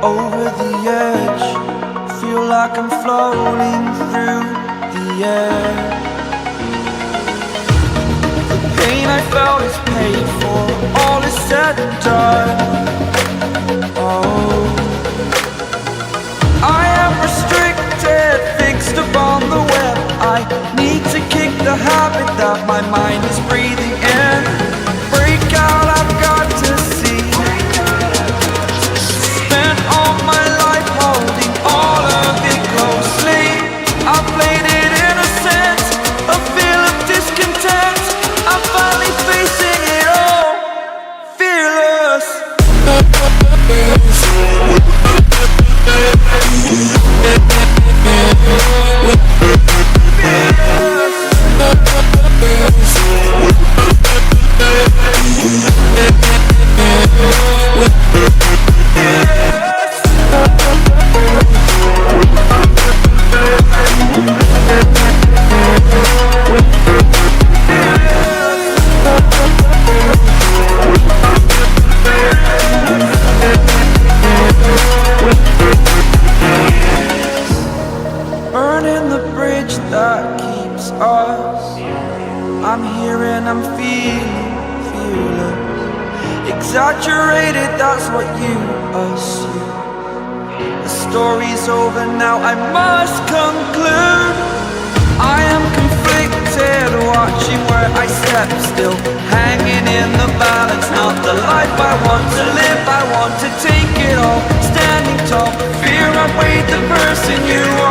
over the edge. Feel like I'm floating through the air. The pain I felt is paid for, all is said and done. Oh, I am restricted, fixed upon the web. I need to kick the habit that my mind is breathing in. Break out, I've got to see. Spent all my life holding all of it closely. I played it innocent, a feel of discontent. I'm finally facing it all, fearless. Burning the bridge that keeps us. I'm here and I'm feeling fearless. Exaggerated, that's what you assume. The story's over now, I must conclude. I am conflicted, watching where I step still, hanging in the balance. Not the life I want to live, I want to take it all. Standing tall, fear I weighed the person you are.